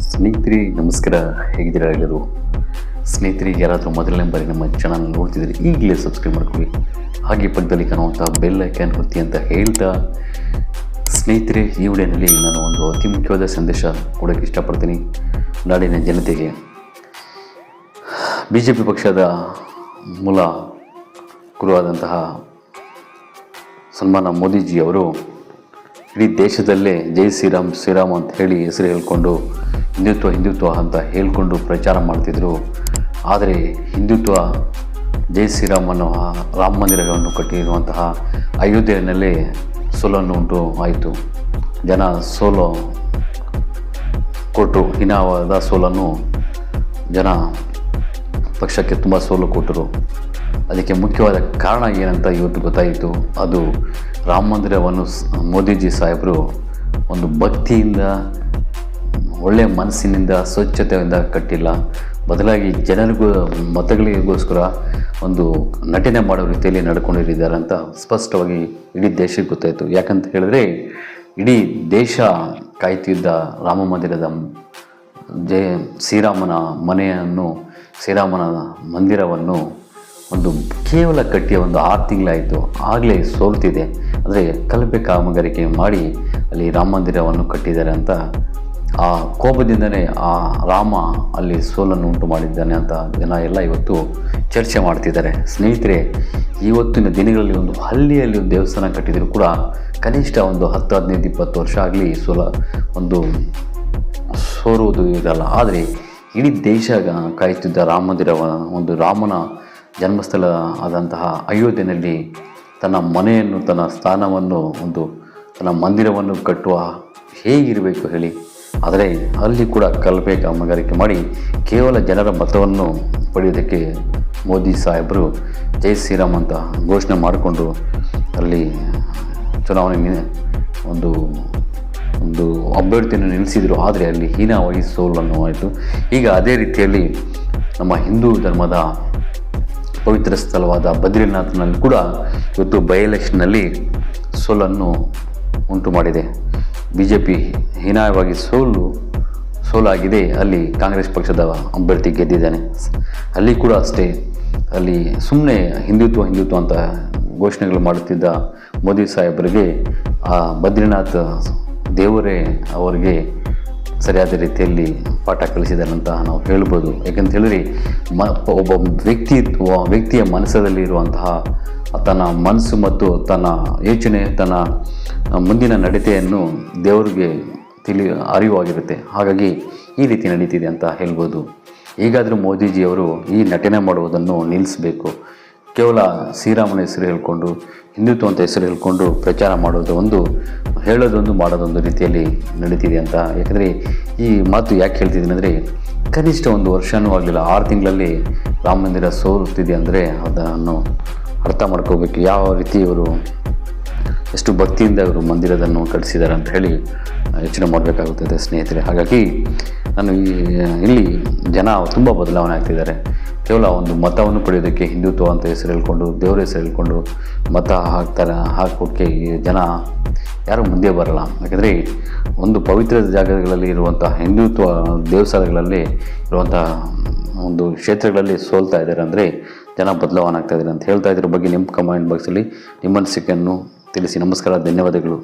ಸ್ನೇಹಿತರೆ ನಮಸ್ಕಾರ, ಹೇಗಿದ್ದೀರಾ ಎಲ್ಲರೂ? ಸ್ನೇಹಿತರೆ, ಯಾರಾದರೂ ಮೊದಲನೇ ಬಾರಿ ನಮ್ಮ ಚಾನಲ್ ನೋಡ್ತಿದ್ರೆ ಈಗಲೇ ಸಬ್ಸ್ಕ್ರೈಬ್ ಮಾಡ್ಕೊಳ್ಳಿ, ಹಾಗೆ ಪಕ್ಕದಲ್ಲಿ ಕಾಣುವಂಥ ಬೆಲ್ ಐಕಾನ್ ಒತ್ತಿ ಅಂತ ಹೇಳ್ತಾ, ಸ್ನೇಹಿತರೆ ಈ ವಿಡಿಯೋನಲ್ಲಿ ನಾನು ಒಂದು ಅತಿ ಮುಖ್ಯವಾದ ಸಂದೇಶ ಕೊಡೋಕ್ಕೆ ಇಷ್ಟಪಡ್ತೀನಿ ನಾಡಿನ ಜನತೆಗೆ. BJP ಪಕ್ಷದ ಮೂಲ ಗುರುವಾದಂತಹ ಸನ್ಮಾನ ಮೋದಿಜಿ ಅವರು ಇಡೀ ದೇಶದಲ್ಲೇ ಜೈ ಶ್ರೀರಾಮ್ ಶ್ರೀರಾಮ್ ಅಂತ ಹೇಳಿ ಹೆಸರು ಹೇಳ್ಕೊಂಡು ಹಿಂದುತ್ವ ಅಂತ ಹೇಳ್ಕೊಂಡು ಪ್ರಚಾರ ಮಾಡ್ತಿದ್ರು. ಆದರೆ ಹಿಂದುತ್ವ ಜೈ ಶ್ರೀರಾಮ್ ಅನ್ನೋ ರಾಮ ಮಂದಿರವನ್ನು ಕಟ್ಟಿರುವಂತಹ ಅಯೋಧ್ಯೆಯಲ್ಲೇ ಸೋಲನ್ನು ಉಂಟು ಆಯಿತು. ಜನ ಸೋಲು ಕೊಟ್ಟರು, ಹೀನವಾದ ಸೋಲನ್ನು ಜನ ಪಕ್ಷಕ್ಕೆ ತುಂಬ ಸೋಲು ಕೊಟ್ಟರು. ಅದಕ್ಕೆ ಮುಖ್ಯವಾದ ಕಾರಣ ಏನಂತ ಇವತ್ತು ಗೊತ್ತಾಯಿತು. ಅದು ರಾಮ ಮಂದಿರವನ್ನು ಮೋದಿಜಿ ಸಾಹೇಬರು ಒಂದು ಭಕ್ತಿಯಿಂದ, ಒಳ್ಳೆಯ ಮನಸ್ಸಿನಿಂದ, ಸ್ವಚ್ಛತೆಯಿಂದ ಕಟ್ಟಿಲ್ಲ, ಬದಲಾಗಿ ಜನರಿಗೂ ಮತಗಳಿಗೋಸ್ಕರ ಒಂದು ನಟನೆ ಮಾಡೋ ರೀತಿಯಲ್ಲಿ ನಡ್ಕೊಂಡಿದ್ದಾರೆ ಅಂತ ಸ್ಪಷ್ಟವಾಗಿ ಇಡೀ ದೇಶಕ್ಕೆ ಗೊತ್ತಾಯಿತು. ಯಾಕಂತ ಹೇಳಿದ್ರೆ ಇಡೀ ದೇಶ ಕಾಯ್ತಿದ್ದ ರಾಮ ಮಂದಿರದ ಶ್ರೀರಾಮನ ಮನೆಯನ್ನು, ಶ್ರೀರಾಮನ ಮಂದಿರವನ್ನು ಒಂದು ಕೇವಲ ಕಟ್ಟಿಯ ಒಂದು 6 ತಿಂಗಳಾಯಿತು, ಆಗಲೇ ಸೋಲ್ತಿದೆ. ಅಂದರೆ ಕಲಪೆ ಕಾಮಗಾರಿಕೆ ಮಾಡಿ ಅಲ್ಲಿ ರಾಮ ಮಂದಿರವನ್ನು ಕಟ್ಟಿದ್ದಾರೆ ಅಂತ ಆ ಕೋಪದಿಂದನೇ ಆ ರಾಮ ಅಲ್ಲಿ ಸೋಲನ್ನು ಉಂಟು ಮಾಡಿದ್ದಾನೆ ಅಂತ ಜನ ಎಲ್ಲ ಇವತ್ತು ಚರ್ಚೆ ಮಾಡ್ತಿದ್ದಾರೆ. ಸ್ನೇಹಿತರೆ, ಇವತ್ತಿನ ದಿನಗಳಲ್ಲಿ ಒಂದು ಹಳ್ಳಿಯಲ್ಲಿ ಒಂದು ದೇವಸ್ಥಾನ ಕಟ್ಟಿದರೂ ಕೂಡ ಕನಿಷ್ಠ ಒಂದು 10, 15, 20 ವರ್ಷ ಆಗಲಿ ಸೋರುವುದು ಇರಲ್ಲ. ಆದರೆ ಇಡೀ ದೇಶ ಕಾಯ್ತಿದ್ದ ರಾಮ ಮಂದಿರ, ಒಂದು ರಾಮನ ಜನ್ಮಸ್ಥಳ ಆದಂತಹ ಅಯೋಧ್ಯೆಯಲ್ಲಿ ತನ್ನ ಮನೆಯನ್ನು, ತನ್ನ ಸ್ಥಾನವನ್ನು, ತನ್ನ ಮಂದಿರವನ್ನು ಕಟ್ಟುವ ಹೇಗಿರಬೇಕು ಹೇಳಿ. ಆದರೆ ಅಲ್ಲಿ ಕೂಡ ಕಲಪೆ ಕಾಮಗಾರಿಕೆ ಮಾಡಿ ಕೇವಲ ಜನರ ಮತವನ್ನು ಪಡೆಯೋದಕ್ಕೆ ಮೋದಿ ಸಾಹೇಬರು ಜೈ ಶ್ರೀರಾಮ್ ಅಂತ ಘೋಷಣೆ ಮಾಡಿಕೊಂಡು ಅಲ್ಲಿ ಚುನಾವಣೆ ಒಂದು ಅಭ್ಯರ್ಥಿಯನ್ನು ನಿಲ್ಲಿಸಿದರು. ಆದರೆ ಅಲ್ಲಿ ಹೀನವಾಗಿ ಸೋಲನ್ನು ಆಯಿತು. ಈಗ ಅದೇ ರೀತಿಯಲ್ಲಿ ನಮ್ಮ ಹಿಂದೂ ಧರ್ಮದ ಪವಿತ್ರ ಸ್ಥಳವಾದ ಬದ್ರಿನಾಥ್ನಲ್ಲಿ ಕೂಡ ಇವತ್ತು ಬೈ ಎಲೆಕ್ಷನ್ನಲ್ಲಿ ಸೋಲನ್ನು ಉಂಟು ಮಾಡಿದೆ. BJP ಹೀನಾಯವಾಗಿ ಸೋಲಾಗಿದೆ. ಅಲ್ಲಿ ಕಾಂಗ್ರೆಸ್ ಪಕ್ಷದ ಅಭ್ಯರ್ಥಿ ಗೆದ್ದಿದ್ದಾನೆ. ಅಲ್ಲಿ ಕೂಡ ಅಷ್ಟೇ, ಅಲ್ಲಿ ಸುಮ್ಮನೆ ಹಿಂದುತ್ವ ಅಂತ ಘೋಷಣೆಗಳು ಮಾಡುತ್ತಿದ್ದ ಮೋದಿ ಸಾಹೇಬರಿಗೆ ಆ ಬದ್ರಿನಾಥ್ ದೇವರೇ ಅವರಿಗೆ ಸರಿಯಾದ ರೀತಿಯಲ್ಲಿ ಪಾಠ ಕಲಿಸಿದಾರಂತ ನಾವು ಹೇಳ್ಬೋದು. ಯಾಕಂತ ಹೇಳಿದ್ರೆ ಒಬ್ಬ ವ್ಯಕ್ತಿಯ ಮನಸ್ಸಲ್ಲಿ ಇರುವಂತಹ ತನ್ನ ಮನಸ್ಸು ಮತ್ತು ತನ್ನ ಯೋಚನೆ, ತನ್ನ ಮುಂದಿನ ನಡತೆಯನ್ನು ದೇವರಿಗೆ ಅರಿವಾಗಿರುತ್ತೆ. ಹಾಗಾಗಿ ಈ ರೀತಿ ನಡೀತಿದೆ ಅಂತ ಹೇಳ್ಬೋದು. ಈಗಾದರೂ ಮೋದಿಜಿಯವರು ಈ ನಟನೆ ಮಾಡುವುದನ್ನು ನಿಲ್ಲಿಸಬೇಕು. ಕೇವಲ ಶ್ರೀರಾಮನ ಹೆಸರು ಹೇಳ್ಕೊಂಡು, ಹಿಂದುತ್ವ ಅಂತ ಹೆಸರು ಹೇಳ್ಕೊಂಡು ಪ್ರಚಾರ ಹೇಳೋದೊಂದು ಮಾಡೋದೊಂದು ರೀತಿಯಲ್ಲಿ ನಡೀತಿದೆ ಅಂತ. ಯಾಕಂದರೆ ಈ ಮಾತು ಯಾಕೆ ಹೇಳ್ತಿದ್ದೀನಿ ಅಂದರೆ, ಕನಿಷ್ಠ 1 ವರ್ಷವೂ ಆಗಲಿಲ್ಲ, 6 ತಿಂಗಳಲ್ಲಿ ರಾಮ ಮಂದಿರ ಸೋಲುತ್ತಿದೆ ಅಂದರೆ ಅದನ್ನು ಅರ್ಥ ಮಾಡ್ಕೋಬೇಕು. ಯಾವ ರೀತಿ ಇವರು ಎಷ್ಟು ಭಕ್ತಿಯಿಂದ ಇವರು ಮಂದಿರದನ್ನು ಕಟ್ಟಿಸಿದ್ದಾರೆ ಅಂತ ಹೇಳಿ ಯೋಚನೆ ಮಾಡಬೇಕಾಗುತ್ತದೆ ಸ್ನೇಹಿತರೆ. ಹಾಗಾಗಿ ನಾನು ಇಲ್ಲಿ ಜನ ತುಂಬ ಬದಲಾವಣೆ ಆಗ್ತಿದ್ದಾರೆ. ಕೇವಲ ಒಂದು ಮತವನ್ನು ಪಡೆಯೋದಕ್ಕೆ ಹಿಂದುತ್ವ ಅಂತ ಹೆಸರು ಹೇಳ್ಕೊಂಡು, ದೇವರ ಹೆಸರು ಹೇಳ್ಕೊಂಡು ಮತ ಹಾಕೋಕ್ಕೆ ಜನ ಯಾರೂ ಮುಂದೆ ಬರಲ್ಲ. ಯಾಕಂದರೆ ಒಂದು ಪವಿತ್ರ ಜಾಗಗಳಲ್ಲಿ ಇರುವಂಥ ಹಿಂದುತ್ವ ದೇವಸ್ಥಾನಗಳಲ್ಲಿ ಇರುವಂಥ ಒಂದು ಕ್ಷೇತ್ರಗಳಲ್ಲಿ ಸೋಲ್ತಾ ಇದ್ದಾರೆ ಅಂದರೆ ಜನ ಬದಲಾವಣೆ ಆಗ್ತಾ ಇದ್ದಾರೆ ಅಂತ ಹೇಳ್ತಾ ಇದ್ರ ಬಗ್ಗೆ ನಿಮ್ಮ ಕಮೆಂಟ್ ಬಾಕ್ಸಲ್ಲಿ ನಿಮ್ಮ ಅನಿಸಿಕೆಯನ್ನು ತಿಳಿಸಿ. ನಮಸ್ಕಾರ, ಧನ್ಯವಾದಗಳು.